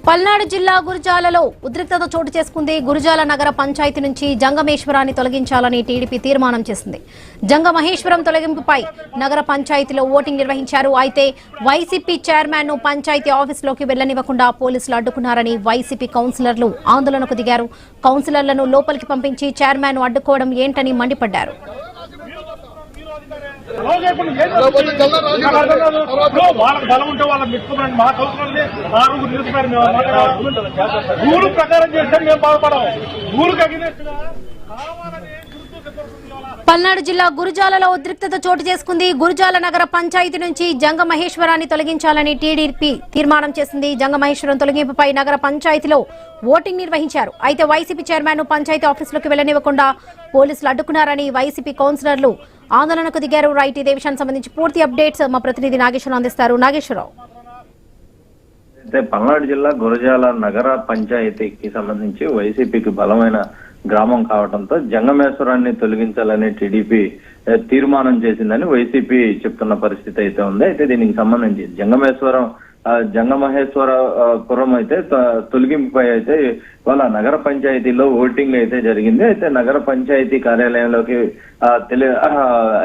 పల్నాడు జిల్లా గురజాలలో ఉద్రిక్తత చోటు చేసుకుంది. గురజాల నగర పంచాయతీ నుంచి జంగమేశ్వరాన్ని తొలగించాలని టీడీపీ తీర్మానం చేసింది. జంగమహేశ్వరం తొలగింపుపై నగర పంచాయతీలో ఓటింగ్ నిర్వహించారు. అయితే వైసీపీ చైర్మన్ ను పంచాయతీ ఆఫీసులోకి వెళ్లనివ్వకుండా పోలీసులు అడ్డుకున్నారని వైసీపీ కౌన్సిలర్లు ఆందోళనకు దిగారు. కౌన్సిలర్లను లోపలికి పంపించి చైర్మన్ ను అడ్డుకోవడం ఏంటని మండిపడ్డారు. వాళ్ళకి బలం ఉంటే వాళ్ళకి మెచ్చుకోమని మా కౌన్సిలర్ని ఆరుగురు నిలుస్తున్నారు. మేము రూల్ ప్రకారం చేస్తే మేము బాధపడము. రూల్కి అగినట్టుగా పల్నాడు జిల్లా గురజాలలో ఉద్రిక్తత చోటు చేసుకుంది. గురజాల నగర పంచాయతీ నుంచి జంగమహేశ్వరాన్ని తొలగించాలని టీడీపీ తీర్మానం చేసింది. జంగమహేశ్వరం తొలగింపుపై నగర పంచాయతీలో ఓటింగ్ నిర్వహించారు. అయితే వైసీపీ చైర్మన్ ను పంచాయతీ ఆఫీసులోకి వెళ్లనివ్వకుండా పోలీసులు అడ్డుకున్నారని వైసీపీ కౌన్సిలర్లు ఆందోళనకు దిగారు. రైట్, ఇదే విషయానికి సంబంధించి పూర్తి అప్డేట్స్ మా ప్రతినిధి నాగేశ్వరరావు అందిస్తారు. నాగేశ్వరరావు, పల్నాడు జిల్లా గురజాల నగర పంచాయతీకి సంబంధించి వైసీపీకి బలమైన గ్రామం కావడంతో జంగమేశ్వరాన్ని తొలగించాలని టీడీపీ తీర్మానం చేసిందని వైసీపీ చెప్తున్న పరిస్థితి అయితే ఉంది. అయితే దీనికి సంబంధించి జంగమహేశ్వరపురం అయితే తొలగింపుపై అయితే వాళ్ళ నగర పంచాయతీలో ఓటింగ్ అయితే జరిగింది. అయితే నగర పంచాయతీ కార్యాలయంలోకి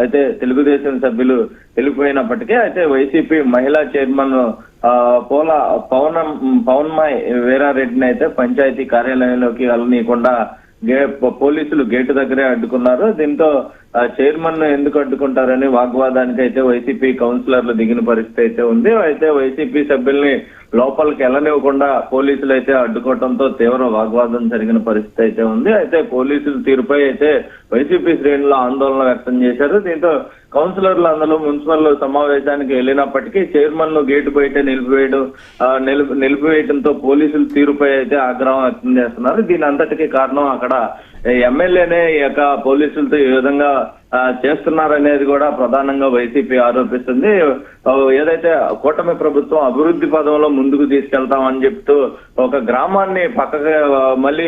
అయితే తెలుగుదేశం సభ్యులు వెళ్ళిపోయినప్పటికీ అయితే వైసీపీ మహిళా చైర్మన్ పవన్మాయ్ వీరారెడ్డిని అయితే పంచాయతీ కార్యాలయంలోకి వెళ్ళనీయకుండా పోలీసులు గేటు దగ్గరే అడ్డుకున్నారు. దీంతో చైర్మన్ ఎందుకు అడ్డుకుంటారని వాగ్వాదానికి అయితే వైసీపీ కౌన్సిలర్లు దిగిన పరిస్థితి అయితే ఉంది. అయితే వైసీపీ సభ్యుల్ని లోపలికి వెళ్ళనివ్వకుండా పోలీసులు అయితే అడ్డుకోవడంతో తీవ్ర వాగ్వాదం జరిగిన పరిస్థితి అయితే ఉంది. అయితే పోలీసుల తీరుపై అయితే వైసీపీ శ్రేణులు ఆందోళన వ్యక్తం చేశారు. దీంతో కౌన్సిలర్లు అందరూ మున్సిపల్ సమావేశానికి వెళ్ళినప్పటికీ చైర్మన్ ను గేటు బయట నిలిపివేయడంతో పోలీసుల తీరుపై అయితే ఆగ్రహం వ్యక్తం చేస్తున్నారు. దీని అంతటికీ కారణం అక్కడ ఎమ్మెల్యేనే ఈ యొక్క పోలీసులతో ఈ విధంగా చేస్తున్నారనేది కూడా ప్రధానంగా వైసీపీ ఆరోపిస్తుంది. ఏదైతే కూటమి ప్రభుత్వం అభివృద్ధి పదంలో ముందుకు తీసుకెళ్తామని చెప్తూ ఒక గ్రామాన్ని పక్కగా మళ్ళీ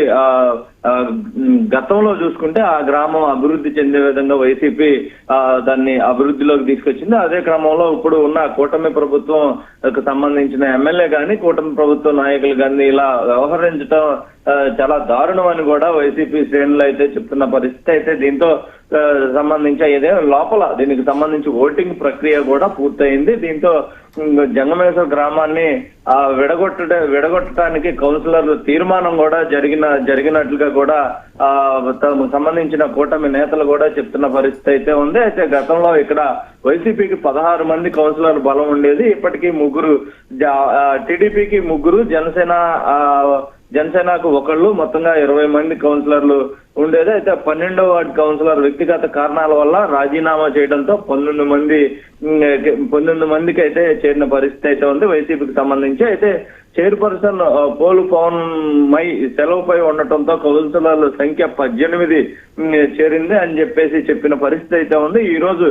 గతంలో చూసుకుంటే ఆ గ్రామం అభివృద్ధి చెందే విధంగా వైసీపీ దాన్ని అభివృద్ధిలోకి తీసుకొచ్చింది. అదే క్రమంలో ఇప్పుడు ఉన్న కూటమి ప్రభుత్వం సంబంధించిన ఎమ్మెల్యే గాని కూటమి ప్రభుత్వ నాయకులు కానీ ఇలా వ్యవహరించడం చాలా దారుణం అని కూడా వైసీపీ శ్రేణులు అయితే చెప్తున్న పరిస్థితి. అయితే దీంతో సంబంధించి ఇదే లోపల దీనికి సంబంధించి ఓటింగ్ ప్రక్రియ కూడా పూర్తయింది. దీంతో జంగమేశ్వర గ్రామాన్ని విడగొట్టడానికి కౌన్సిలర్లు తీర్మానం కూడా జరిగినట్లుగా కూడా సంబంధించిన కూటమి నేతలు కూడా చెప్తున్న పరిస్థితి అయితే ఉంది. అయితే గతంలో ఇక్కడ వైసీపీకి 16 మంది కౌన్సిలర్ బలం ఉండేది. ఇప్పటికీ 3 టీడీపీకి 3 జనసేనకు 1 మొత్తంగా 20 మంది కౌన్సిలర్లు ఉండేది. అయితే 12వ వార్డు కౌన్సిలర్ వ్యక్తిగత కారణాల వల్ల రాజీనామా చేయడంతో 19 మందికి అయితే చేరిన పరిస్థితి అయితే ఉంది వైసీపీకి సంబంధించి. అయితే చైర్పర్సన్ పవన్మాయ్ సెలవుపై ఉండటంతో కౌన్సిలర్ల సంఖ్య 18 చేరింది అని చెప్పిన పరిస్థితి అయితే ఉంది. ఈ రోజు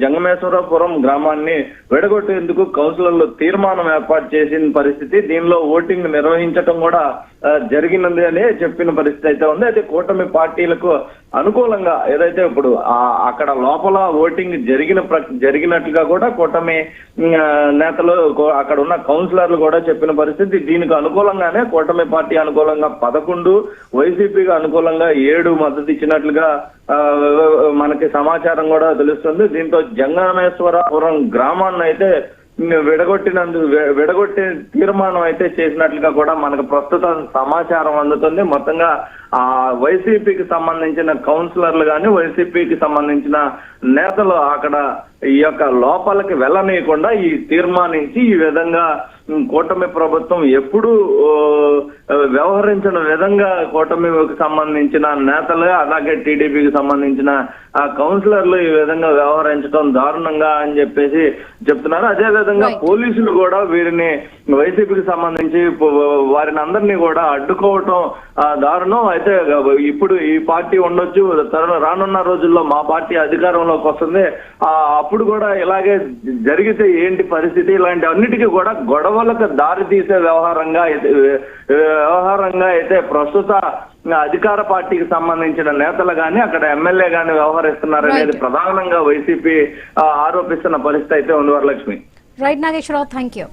జంగమేశ్వరపురం గ్రామాన్ని విడగొట్టేందుకు కౌన్సిలర్లు తీర్మానం ఏర్పాటు చేసిన పరిస్థితి. దీనిలో ఓటింగ్ నిర్వహించడం కూడా జరిగినది అని చెప్పిన పరిస్థితి అయితే ఉంది. అయితే కూటమి పార్టీలకు అనుకూలంగా ఏదైతే ఇప్పుడు అక్కడ లోపల ఓటింగ్ జరిగినట్లుగా కూడా కూటమి నేతలు అక్కడ ఉన్న కౌన్సిలర్లు కూడా చెప్పిన పరిస్థితి. దీనికి అనుకూలంగానే కూటమి పార్టీ అనుకూలంగా 11, వైసీపీకి అనుకూలంగా 7 మద్దతు ఇచ్చినట్లుగా మనకి సమాచారం కూడా తెలుస్తుంది. దీంతో జంగమేశ్వరపురం గ్రామాన్ని అయితే విడగొట్టే తీర్మానం అయితే చేసినట్లుగా కూడా మనకు ప్రస్తుతం సమాచారం అందుతుంది. మొత్తంగా వైసీపీకి సంబంధించిన కౌన్సిలర్లు కానీ వైసీపీకి సంబంధించిన నేతలు అక్కడ ఈ యొక్క లోపలికి వెళ్ళనీయకుండా ఈ తీర్మానించి ఈ విధంగా కూటమి ప్రభుత్వం ఎప్పుడు వ్యవహరించిన విధంగా కూటమికి సంబంధించిన నేతలు అలాగే టీడీపీకి సంబంధించిన కౌన్సిలర్లు ఈ విధంగా వ్యవహరించడం దారుణంగా అని చెప్పేసి చెప్తున్నారు. అదే విధంగా పోలీసులు కూడా వీరిని వైసీపీకి సంబంధించి వారిని అందరినీ కూడా అడ్డుకోవటం దారుణం. అయితే ఇప్పుడు ఈ పార్టీ ఉండొచ్చు, రానున్న రోజుల్లో మా పార్టీ అధికారంలోకి వస్తుంది, అప్పుడు కూడా ఇలాగే జరిగితే ఏంటి పరిస్థితి, ఇలాంటి అన్నిటికీ కూడా గొడవలకు దారి తీసే వ్యవహారంగా అయితే ప్రస్తుత అధికార పార్టీకి సంబంధించిన నేతలు గాని అక్కడ ఎమ్మెల్యే గాని వ్యవహరిస్తున్నారనేది ప్రధానంగా వైసీపీ ఆరోపిస్తున్న పరిస్థితి అయితే ఉంది. Varalakshmi. Right Nageswara Rao, thank you.